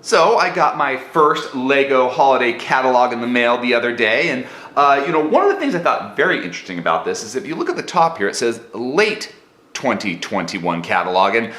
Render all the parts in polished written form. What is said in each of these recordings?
So I got my first Lego holiday catalog in the mail the other day, and one of the things I thought very interesting about this is if you look at the top here, it says late 2021 catalog, and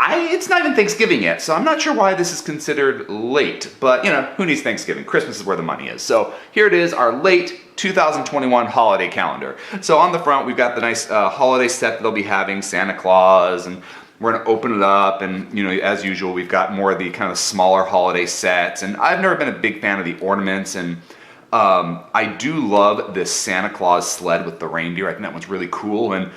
it's not even Thanksgiving yet, so I'm not sure why this is considered late, but who needs Thanksgiving? Christmas is where the money is. So here it is, our late 2021 holiday calendar. So on the front, we've got the nice holiday set that they'll be having, Santa Claus, and we're gonna open it up, and as usual, we've got more of the kind of smaller holiday sets, and I've never been a big fan of the ornaments, and I do love this Santa Claus sled with the reindeer. I think that one's really cool, and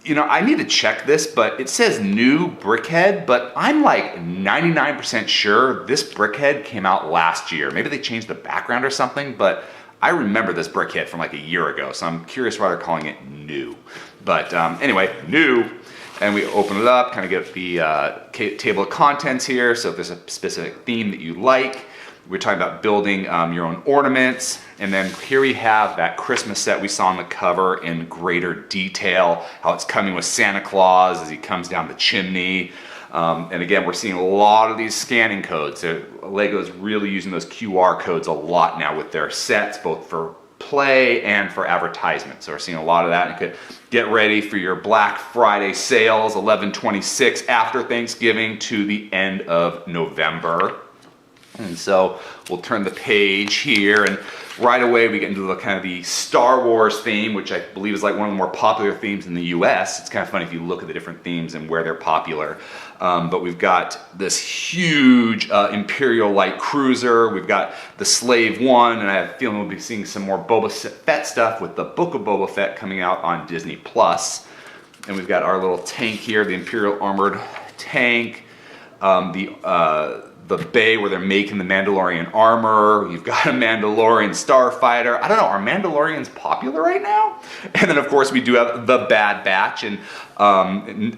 I need to check this, but it says new brickhead, but I'm like 99% sure this brickhead came out last year. Maybe they changed the background or something, but I remember this brickhead from like a year ago, so I'm curious why they're calling it new. But anyway, new. And we open it up, kind of get the table of contents here, so if there's a specific theme that you like. We're talking about building your own ornaments. And then here we have that Christmas set we saw on the cover in greater detail, how it's coming with Santa Claus as he comes down the chimney. And again, we're seeing a lot of these scanning codes. So Lego's really using those QR codes a lot now with their sets, both for play and for advertisement. So we're seeing a lot of that. You could get ready for your Black Friday sales, 11/26 after Thanksgiving to the end of November. And so we'll turn the page here, and right away we get into the kind of the Star Wars theme, which I believe is like one of the more popular themes in the US. It's kind of funny if you look at the different themes and where they're popular. But we've got this huge Imperial light cruiser. We've got the Slave One, and I have a feeling we'll be seeing some more Boba Fett stuff with the Book of Boba Fett coming out on Disney Plus. And we've got our little tank here, the Imperial armored tank. The bay where they're making the Mandalorian armor. You've got a Mandalorian starfighter. I don't know, are Mandalorians popular right now? And then of course we do have the Bad Batch, and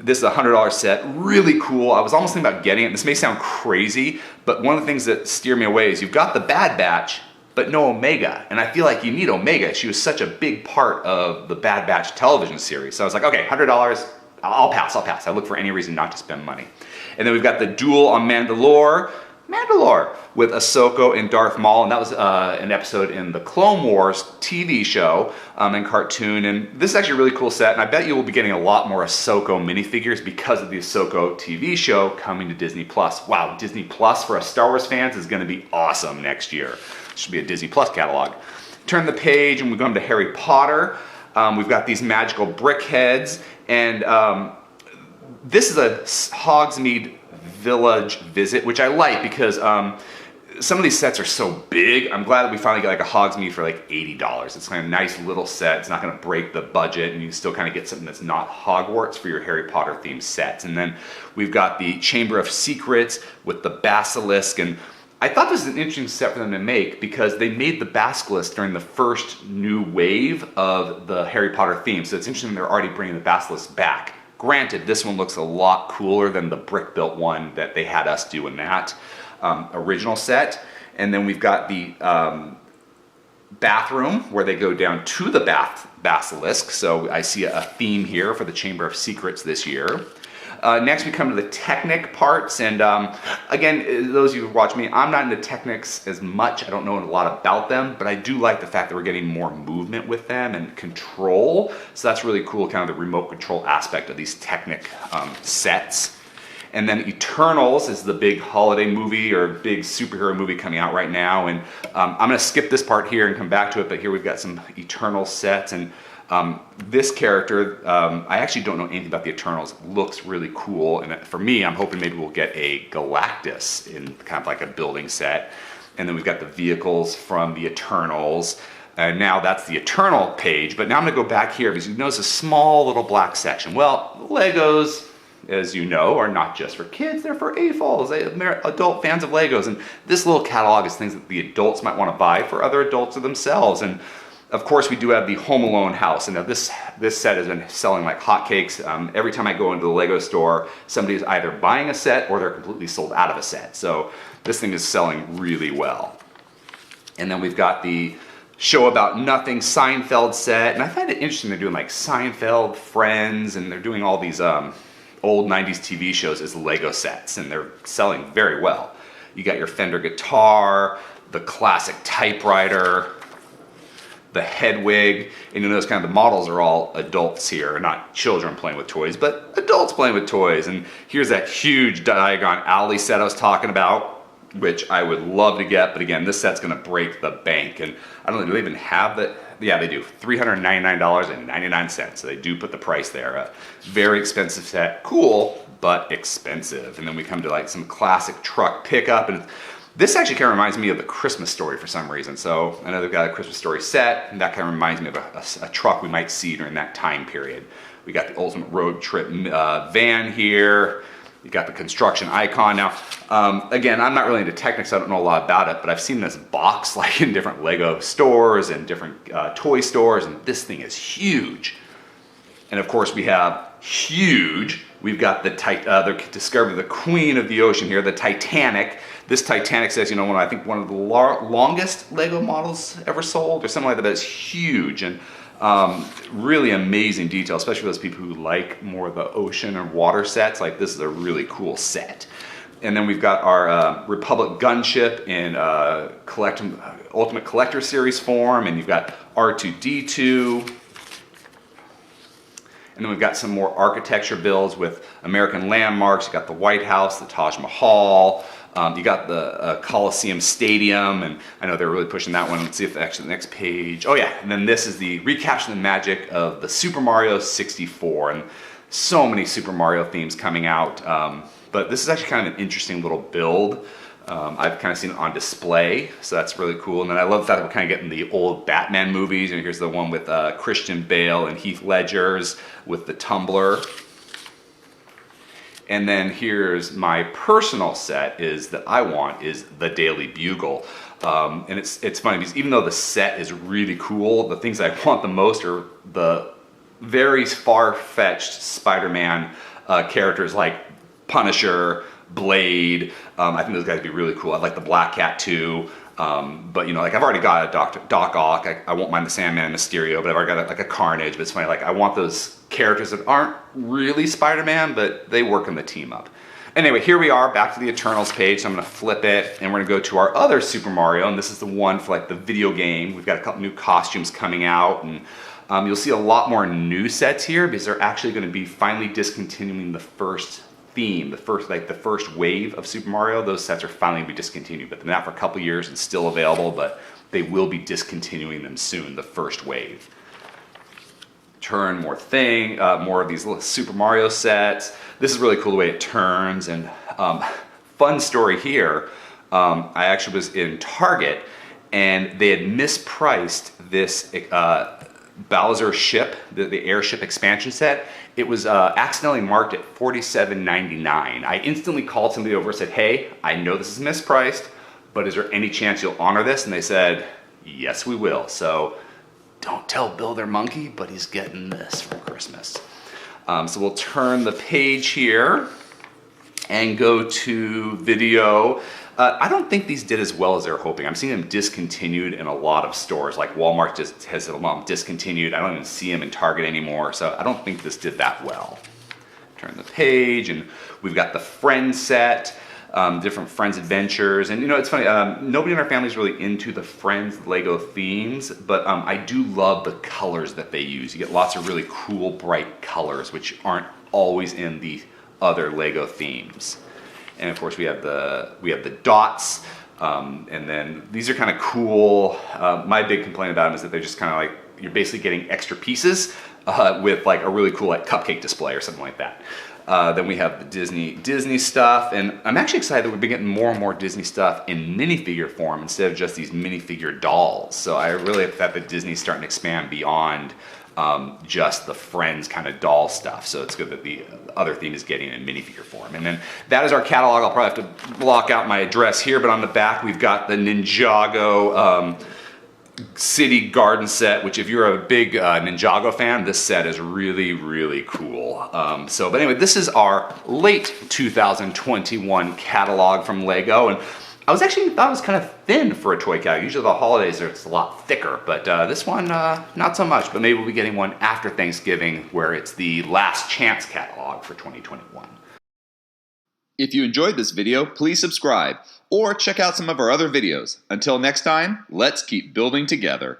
this is a $100 set, really cool. I was almost thinking about getting it. This may sound crazy, but one of the things that steer me away is you've got the Bad Batch, but no Omega. And I feel like you need Omega. She was such a big part of the Bad Batch television series. So I was like, okay, $100, I'll pass. I look for any reason not to spend money. And then we've got the duel on Mandalore with Ahsoka and Darth Maul, and that was an episode in the Clone Wars TV show and cartoon, and this is actually a really cool set, and I bet you will be getting a lot more Ahsoka minifigures because of the Ahsoka TV show coming to Disney Plus. Wow, Disney Plus for us Star Wars fans is going to be awesome next year. It should be a Disney Plus catalog. Turn the page and we go into Harry Potter. We've got these magical brick heads, and this is a Hogsmeade Village visit, which I like because some of these sets are so big. I'm glad that we finally got like a Hogsmeade for like $80. It's kind of a nice little set. It's not going to break the budget, and you can still kind of get something that's not Hogwarts for your Harry Potter themed sets. And then we've got the Chamber of Secrets with the Basilisk, and I thought this was an interesting set for them to make because they made the Basilisk during the first new wave of the Harry Potter theme. So it's interesting they're already bringing the Basilisk back. Granted, this one looks a lot cooler than the brick-built one that they had us do in that original set. And then we've got the bathroom where they go down to the basilisk. So I see a theme here for the Chamber of Secrets this year. Next we come to the Technic Parts, and again, those of you who watch me, I'm not into Technics as much. I don't know a lot about them, but I do like the fact that we're getting more movement with them and control. So that's really cool, kind of the remote control aspect of these Technic sets. And then Eternals is the big holiday movie or big superhero movie coming out right now. And I'm going to skip this part here and come back to it, but here we've got some Eternal sets. And this character, I actually don't know anything about the Eternals, looks really cool. And for me, I'm hoping maybe we'll get a Galactus in kind of like a building set. And then we've got the vehicles from the Eternals. And now that's the Eternal page. But now I'm going to go back here because you notice a small little black section. Well, Legos, as you know, are not just for kids, they're for AFOLs, they're adult fans of Legos. And this little catalog is things that the adults might want to buy for other adults or themselves. And of course, we do have the Home Alone house. And now this set has been selling like hotcakes. Every time I go into the Lego store, somebody's either buying a set or they're completely sold out of a set. So this thing is selling really well. And then we've got the Show About Nothing Seinfeld set. And I find it interesting they're doing like Seinfeld, Friends, and they're doing all these old 90s TV shows as Lego sets, and they're selling very well. You got your Fender guitar, the classic typewriter, the Hedwig, and you notice kind of the models are all adults here, not children playing with toys, but adults playing with toys. And here's that huge Diagon Alley set I was talking about, which I would love to get, but again, this set's gonna break the bank. And I don't know, do they even have the, yeah, they do, $399.99, so they do put the price there. A very expensive set, cool, but expensive. And then we come to like some classic truck pickup, and this actually kind of reminds me of the Christmas Story for some reason. So I know they've got a Christmas Story set, and that kind of reminds me of a truck we might see during that time period. We got the Ultimate Road Trip van here. You got the construction icon. Now, again, I'm not really into Technic, so I don't know a lot about it, but I've seen this box like in different Lego stores and different toy stores, and this thing is huge. And of course, we have huge. We've got the discovery, the queen of the ocean here, the Titanic. This Titanic says, you know, I think one of the longest Lego models ever sold, or something like that. But it's huge and really amazing detail, especially for those people who like more of the ocean and water sets. Like, this is a really cool set. And then we've got our Republic gunship in Ultimate Collector Series form, and you've got R2-D2. And then we've got some more architecture builds with American landmarks. You got the White House, the Taj Mahal. You got the Coliseum Stadium, and I know they're really pushing that one. Let's see if actually the next page. Oh yeah, and then this is the recapture the magic of the Super Mario 64, and so many Super Mario themes coming out. But this is actually kind of an interesting little build. I've kind of seen it on display, so that's really cool. And then I love the fact that we're kind of getting the old Batman movies. And here's the one with Christian Bale and Heath Ledger's with the tumbler. And then here's my personal set that I want is the Daily Bugle. And it's funny because even though the set is really cool, the things I want the most are the very far-fetched Spider-Man characters like Punisher, Blade. I think those guys would be really cool. I like the Black Cat too. But you know, like I've already got a Doc Ock. I won't mind the Sandman and Mysterio, but I've already got like a Carnage. But it's funny, like I want those characters that aren't really Spider-Man, but they work in the team up. Anyway, here we are back to the Eternals page. So I'm gonna flip it and we're gonna go to our other Super Mario, and this is the one for like the video game. We've got a couple new costumes coming out, and you'll see a lot more new sets here because they're actually gonna be finally discontinuing the first theme, the first wave of Super Mario. Those sets are finally going to be discontinued, but they're not for a couple years and still available, but they will be discontinuing them soon, the first wave. Turn more of these little Super Mario sets. This is really cool the way it turns, and fun story here, I actually was in Target and they had mispriced this Bowser ship, the airship expansion set. It was accidentally marked at $47.99. I instantly called somebody over and said, hey, I know this is mispriced, but is there any chance you'll honor this? And they said, yes, we will. So don't tell Bill their monkey, but he's getting this for Christmas. So we'll turn the page here and go to video. I don't think these did as well as they're hoping. I'm seeing them discontinued in a lot of stores, like Walmart just has them discontinued. I don't even see them in Target anymore, so I don't think this did that well. Turn the page, and we've got the Friends set, different Friends adventures. And you know, it's funny, nobody in our family is really into the Friends Lego themes, but I do love the colors that they use. You get lots of really cool, bright colors, which aren't always in the other Lego themes. And of course we have the dots, and then these are kind of cool. My big complaint about them is that they're just kind of like, you're basically getting extra pieces with like a really cool like cupcake display or something like that. Then we have the Disney stuff, and I'm actually excited that we've been getting more and more Disney stuff in minifigure form instead of just these minifigure dolls. So I really like that Disney's starting to expand beyond just the Friends kind of doll stuff. So it's good that the other theme is getting in minifigure form. And then that is our catalog. I'll probably have to block out my address here, but on the back we've got the Ninjago City Garden set, which if you're a big Ninjago fan, this set is really, really cool. But anyway, this is our late 2021 catalog from Lego, and I was actually thought it was kind of thin for a toy catalog. Usually the holidays it's a lot thicker, but this one not so much. But maybe we'll be getting one after Thanksgiving where it's the last chance catalog for 2021. If you enjoyed this video, please subscribe or check out some of our other videos. Until next time, let's keep building together.